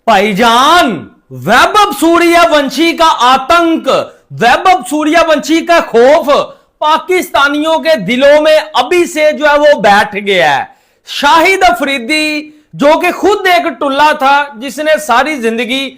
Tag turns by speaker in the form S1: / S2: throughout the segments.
S1: भाईजान, वैभव सूर्यवंशी का आतंक, वैभव सूर्यवंशी का खौफ पाकिस्तानियों के दिलों में अभी से जो है वो बैठ गया है। शाहिद अफरीदी जो कि खुद एक टुल्ला था, जिसने सारी जिंदगी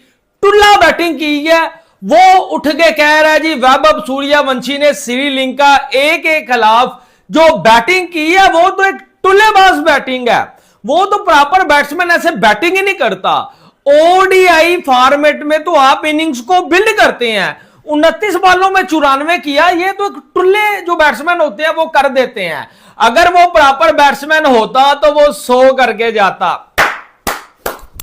S1: टुल्ला बैटिंग की है, वो उठ के कह रहा है जी वैभव सूर्यवंशी ने श्रीलंका ए के खिलाफ जो बैटिंग की है वो तो एक टुल्लेबाज बैटिंग है, वो तो प्रॉपर बैट्समैन ऐसे बैटिंग ही नहीं करता। ओडीआई फॉर्मेट में तो आप इनिंग्स को बिल्ड करते हैं, 29 बॉलों में 94 किया, ये तो एक टुल्ले जो बैट्समैन होते हैं वो कर देते हैं। अगर वो प्रॉपर बैट्समैन होता तो वो 100 करके जाता।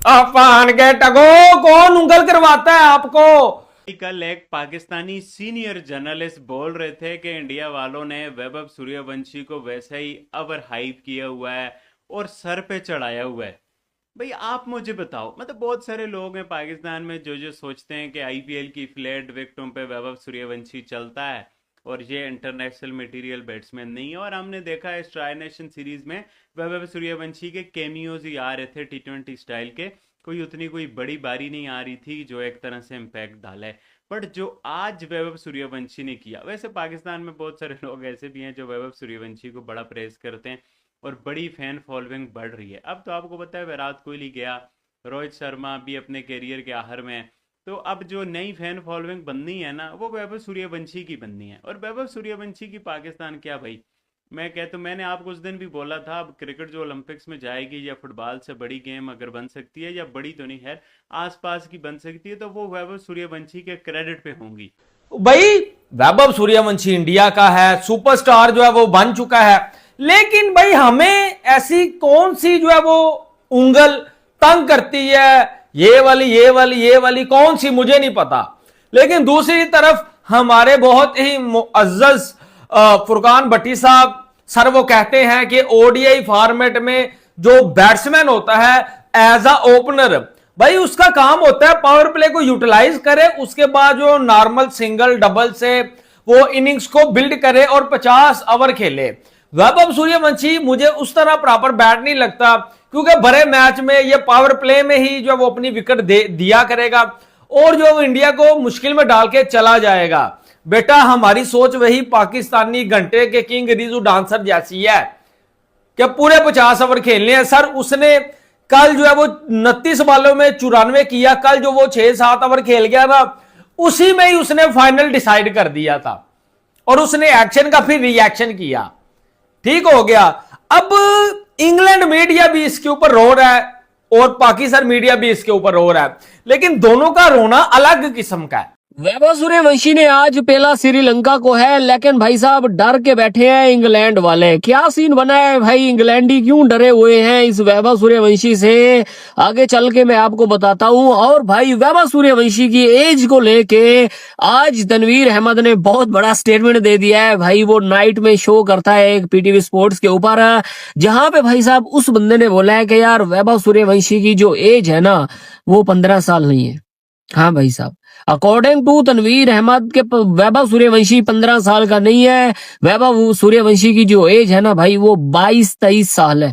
S1: अफान के टगो, कौन उंगल करवाता है आपको?
S2: कल एक पाकिस्तानी सीनियर जर्नलिस्ट बोल रहे थे कि इंडिया वालों ने वैभव सूर्यवंशी को वैसे ही ओवर हाइप किया हुआ है और सर पे चढ़ाया हुआ है। भाई आप मुझे बताओ, मतलब बहुत सारे लोग हैं पाकिस्तान में जो सोचते हैं कि आईपीएल की फ्लैट विकेटों पे वैभव सूर्यवंशी चलता है और ये इंटरनेशनल मटेरियल बैट्समैन नहीं है। और हमने देखा है ट्राई नेशन सीरीज में वैभव सूर्यवंशी के कैमियोज ही आ रहे थे टी20 स्टाइल के, कोई बड़ी बारी नहीं आ रही थी जो एक तरह से इम्पैक्ट डाले। बट जो आज वैभव सूर्यवंशी ने किया, वैसे पाकिस्तान में बहुत सारे लोग ऐसे भी हैं जो वैभव सूर्यवंशी को बड़ा प्रेस करते हैं और बड़ी फैन फॉलोइंग बढ़ रही है। अब तो आपको पता है विराट कोहली गया, रोहित शर्मा भी अपने कैरियर के आखिर में, तो अब जो नई फैन फॉलोइंग बननी है ना, वो वैभव सूर्यवंशी की बननी है। और वैभव सूर्यवंशी की पाकिस्तान क्या भाई, मैं कहता हूँ, मैंने आपको उस दिन भी बोला था, अब क्रिकेट जो ओलंपिक्स में जाएगी या फुटबॉल से बड़ी गेम अगर बन सकती है, या बड़ी तो नहीं है आसपास की बन सकती है, तो वो वैभव सूर्यवंशी के क्रेडिट पे होंगी।
S1: भाई वैभव सूर्यवंशी इंडिया का है, सुपरस्टार जो है वो बन चुका है, लेकिन भाई हमें ऐसी कौन सी जो है वो उंगल तंग करती है, ये वाली कौन सी मुझे नहीं पता। लेकिन दूसरी तरफ हमारे बहुत ही मुअज्जज फुरकान भट्टी साहब सर वो कहते हैं कि ओडीआई फॉर्मेट में जो बैट्समैन होता है एज अ ओपनर, भाई उसका काम होता है पावर प्ले को यूटिलाइज करे, उसके बाद जो नॉर्मल सिंगल डबल से वो इनिंग्स को बिल्ड करे और 50 ओवर खेले। वैभव सूर्यवंशी मुझे उस तरह प्रॉपर बैट नहीं लगता, क्योंकि बड़े मैच में ये पावर प्ले में ही जो वो अपनी विकेट दिया करेगा और जो इंडिया को मुश्किल में डाल के चला जाएगा। बेटा हमारी सोच वही पाकिस्तानी घंटे के किंग रिजू डांसर जैसी है कि पूरे 50 ओवर खेलने हैं। सर उसने कल जो है वो 29 बॉलों में 94 किया, कल जो वो 6-7 ओवर खेल गया था उसी में ही उसने फाइनल डिसाइड कर दिया था और उसने एक्शन का फिर रिएक्शन किया, ठीक हो गया। अब इंग्लैंड मीडिया भी इसके ऊपर रो रहा है और पाकिस्तान मीडिया भी इसके ऊपर रो रहा है, लेकिन दोनों का रोना अलग किस्म का है।
S3: वैभव सूर्यवंशी ने आज पेला श्रीलंका को है, लेकिन भाई साहब डर के बैठे हैं इंग्लैंड वाले। क्या सीन बना है भाई, इंग्लैंडी क्यों डरे हुए हैं इस वैभव सूर्यवंशी से, आगे चल के मैं आपको बताता हूं। और भाई वैभव सूर्यवंशी की एज को लेके आज तनवीर अहमद ने बहुत बड़ा स्टेटमेंट दे दिया है। भाई वो नाइट में शो करता है एक पीटीवी स्पोर्ट्स के ऊपर, जहां पे भाई साहब उस बंदे ने बोला है कि यार वैभव सूर्यवंशी की जो एज है ना वो 15 साल नहीं है। हाँ भाई साहब, अकॉर्डिंग टू तनवीर अहमद के वैभव सूर्यवंशी 15 साल का नहीं है। वैभव सूर्यवंशी की जो एज है ना भाई वो 22-23 साल है।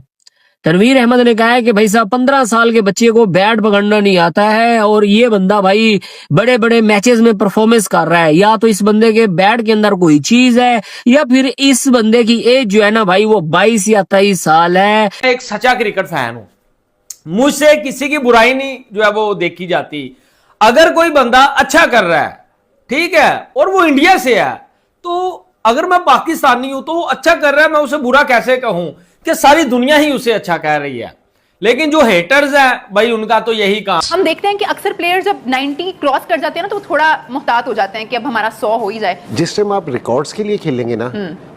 S3: तनवीर अहमद ने कहा है कि भाई साहब 15 साल के बच्चे को बैट पकड़ना नहीं आता है और ये बंदा भाई बड़े बड़े मैचेस में परफॉर्मेंस कर रहा है। या तो इस बंदे के बैट के अंदर कोई चीज है या फिर इस बंदे की एज जो है ना भाई वो 22 या 23 साल है।
S1: एक सच्चा क्रिकेट फैन हूं, मुझसे किसी की बुराई नहीं जो है वो देखी जाती। अगर कोई बंदा अच्छा कर रहा है, ठीक है, और वो इंडिया से है, तो अगर मैं पाकिस्तानी हूं तो वो अच्छा कर रहा है, मैं उसे बुरा कैसे कहूं कि सारी दुनिया ही उसे अच्छा कह रही है। लेकिन जो हेटर्स हैं भाई उनका तो यही काम।
S4: हम देखते हैं कि अक्सर प्लेयर जब 90 क्रॉस कर जाते हैं ना तो थोड़ा मुहतात हो जाते हैं कि अब हमारा 100 हो ही जाए।
S5: जिस टाइम आप रिकॉर्ड्स के लिए खेलेंगे ना,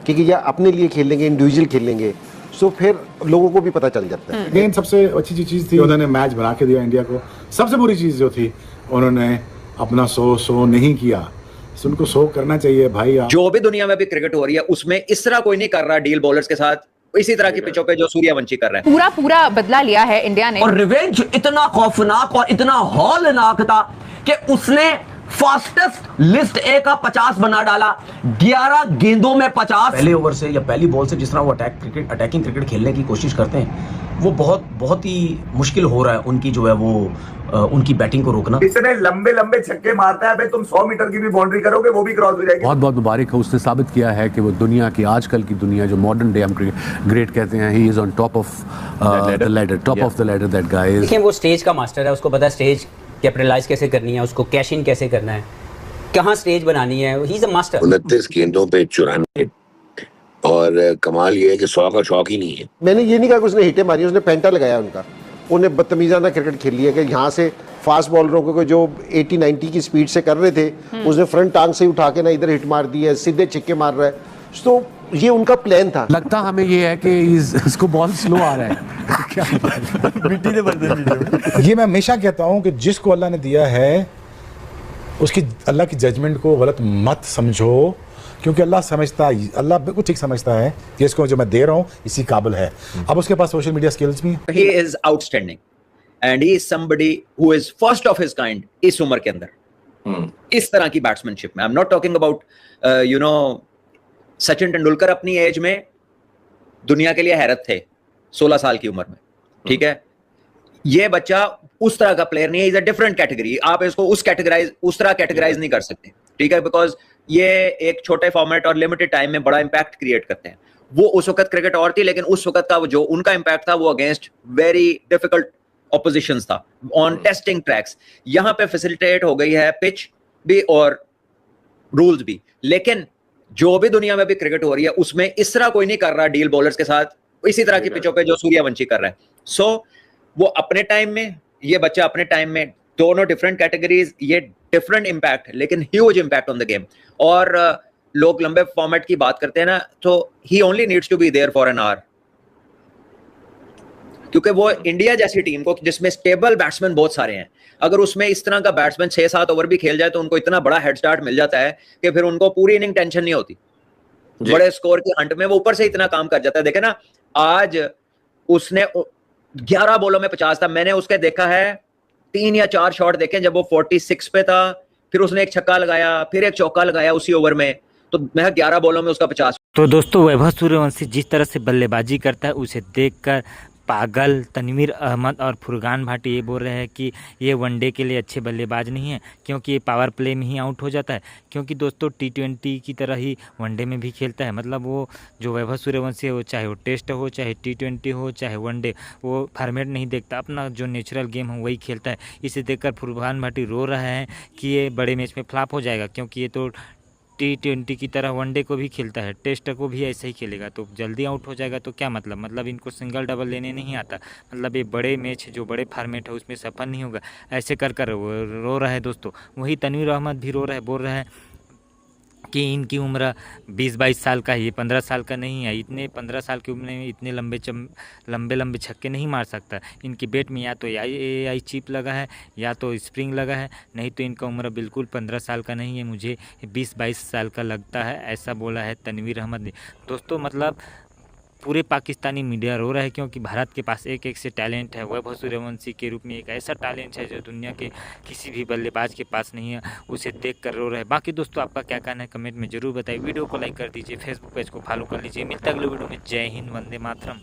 S5: क्योंकि या अपने लिए खेलेंगे, इंडिविजुअल खेलेंगे, तो फिर लोगों को भी पता चल जाता है।
S6: लेकिन सबसे अच्छी चीज थी उन्होंने मैच बना के दिया इंडिया को। सबसे बुरी चीज जो थी उन्होंने अपना 100 नहीं किया, तो उनको 100 करना चाहिए भाई।
S7: जो भी दुनिया में भी क्रिकेट हो रही है उसमें इस तरह कोई नहीं कर रहा डील बॉलर्स के साथ, इसी तरह की पिचों पे जो सूर्यवंशी कर रहे हैं।
S4: पूरा बदला लिया है इंडिया ने।
S8: और रिवेंज इतना खौफनाक और इतना हौलनाक था कि उसने फास्टेस्ट लिस्ट ए का 50 बना डाला, 11 गेंदों में 50।
S9: पहले ओवर से या पहली बॉल से जिस तरह वो अटैकिंग क्रिकेट खेलने की कोशिश करते हैं वो बहुत ही मुश्किल हो रहा है उनकी जो है वो उनकी बैटिंग को रोकना।
S10: इतने लंबे लंबे छक्के मारता है, तुम 100 मीटर की भी बाउंड्री करोगे वो भी क्रॉस हो जाएगी।
S11: बहुत बहुत मुबारक है, उसने साबित किया है कि वो दुनिया की, आजकल की दुनिया जो मॉडर्न डे हम ग्रेट कहते हैं, he is on top of the ladder, top of the ladder that guy is.
S12: देखिए वो स्टेज का मास्टर है, उसको पता है स्टेज कैपिटलाइज कैसे करनी है, उसको कैश इन कैसे करना है, कहाँ स्टेज बनानी है, ही इज अ मास्टर।
S13: 29 गेंदों पे 94 और कमाल ये है कि 100 का शौक ही नहीं है।
S5: मैंने ये नहीं कहा कि उसने हिटें मारी, उसने पेंटा लगाया उनका। उन्हें बदतमीजाना क्रिकेट खेल लिया कि यहाँ से फास्ट बॉलरों को जो 80-90 की स्पीड से कर रहे थे, उसने फ्रंट टांग से उठा के ना इधर हिट मार दी है, सीधे छिक्के मार रहा है। तो ये उनका प्लान था।
S11: लगता हमें ये है कि इसको बॉल स्लो आ रहा है क्या मिट्टी दे बर्तन।
S6: ये मैं हमेशा कहता हूँ कि जिसको अल्लाह ने दिया है उसकी, अल्लाह की जजमेंट को गलत मत समझो, क्योंकि अल्लाह समझता है, अल्लाह बिल्कुल ठीक समझता है कि इसको जो मैं दे रहा हूँ इसी काबिल है। अब उसके पास सोशल मीडिया स्किल्स भी हैं।
S7: He is outstanding and he is somebody who is first of his kind इस उम्र के अंदर, इस तरह की बैट्समैनशिप में। I am not talking about you know Sachin Tendulkar अपनी एज में दुनिया के लिए हैरत थे 16 साल की उम्र में, ठीक है। ये बच्चा उस तरह का प्लेयर नहीं है, इज अ डिफरेंट कैटेगरी। आप इसको उस तरह कैटेगराइज नहीं कर सकते, ठीक है, बिकॉज ये एक छोटे फॉर्मेट और लिमिटेड टाइम में बड़ा इंपैक्ट क्रिएट करते हैं। वो उस वक्त क्रिकेट और थी, लेकिन उस वक्त का जो उनका इंपैक्ट था वो अगेंस्ट वेरी डिफिकल्ट ऑपोजिशंस था ऑन टेस्टिंग ट्रैक्स। यहां पे फैसिलिटेट हो गई है पिच भी और रूल्स भी, लेकिन जो भी दुनिया में भी क्रिकेट हो रही है उसमें इस तरह कोई नहीं कर रहा डील बॉलर्स के साथ इसी तरह की पिचों पे जो सूर्यवंशी कर रहा है। सो वो अपने टाइम में, ये बच्चा अपने टाइम में, दोनों डिफरेंट कैटेगरीज, ये डिफरेंट इंपैक्ट लेकिन huge impact on the game. और लोग लंबे फॉर्मेट की बात करते हैं ना, तो he only needs to be there for an hour, क्योंकि वो इंडिया जैसी टीम को जिसमें स्टेबल बैट्समैन बहुत सारे हैं, अगर उसमें इस तरह का बैट्समैन 6-7 ओवर भी खेल जाए तो उनको इतना बड़ा हेड स्टार्ट मिल जाता है कि फिर उनको पूरी इनिंग टेंशन नहीं होती। बड़े स्कोर की हंट में वो ऊपर से इतना काम कर जाता है। देखे ना, आज उसने 11 बॉलों में 50 था। मैंने उसके देखा है 3 या 4 शॉट देखे जब वो 46 पे था, फिर उसने एक छक्का लगाया, फिर एक चौका लगाया उसी ओवर में, तो मैं 11 बॉलों में उसका 50।
S12: तो दोस्तों वैभव सूर्यवंशी जिस तरह से बल्लेबाजी करता है उसे देखकर पागल तनवीर अहमद और फुरकान भाटी ये बोल रहे हैं कि ये वनडे के लिए अच्छे बल्लेबाज नहीं है, क्योंकि ये पावर प्ले में ही आउट हो जाता है। क्योंकि दोस्तों T20 की तरह ही वनडे में भी खेलता है। मतलब वो जो वैभव सूर्यवंशी है वो चाहे वो टेस्ट हो, चाहे T20 हो, चाहे वनडे, वो फॉर्मेट नहीं देखता, अपना जो नेचुरल गेम है वही खेलता है। इसे देखकर फुरकान भाटी रो रहे हैं कि ये बड़े मैच में फ्लॉप हो जाएगा, क्योंकि ये तो T20 की तरह वनडे को भी खेलता है, टेस्ट को भी ऐसे ही खेलेगा, तो जल्दी आउट हो जाएगा। तो क्या मतलब इनको सिंगल डबल लेने नहीं आता। मतलब ये बड़े मैच जो बड़े फॉर्मेट है उसमें सफल नहीं होगा। ऐसे कर वो रो रहा है दोस्तों। वही तनवीर अहमद भी रो रहा है, बोल रहा है कि इनकी उम्र 20-22 साल का है, ये 15 साल का नहीं है। इतने 15 साल की उम्र में इतने लंबे छक्के नहीं मार सकता। इनकी बैट में या तो AI चिप लगा है या तो स्प्रिंग लगा है, नहीं तो इनका उम्र बिल्कुल 15 साल का नहीं है, मुझे 20-22 साल का लगता है, ऐसा बोला है तनवीर अहमद ने। दोस्तों मतलब पूरे पाकिस्तानी मीडिया रो रहा है, क्योंकि भारत के पास एक से टैलेंट है। वैभव सूर्यवंशी के रूप में एक ऐसा टैलेंट है जो दुनिया के किसी भी बल्लेबाज के पास नहीं है, उसे देख कर रो रहा है। बाकी दोस्तों आपका क्या कहना है कमेंट में जरूर बताइए। वीडियो को लाइक कर दीजिए, फेसबुक पेज को फॉलो कर लीजिए। मिलता है अगले वीडियो में। जय हिंद, वंदे मातरम।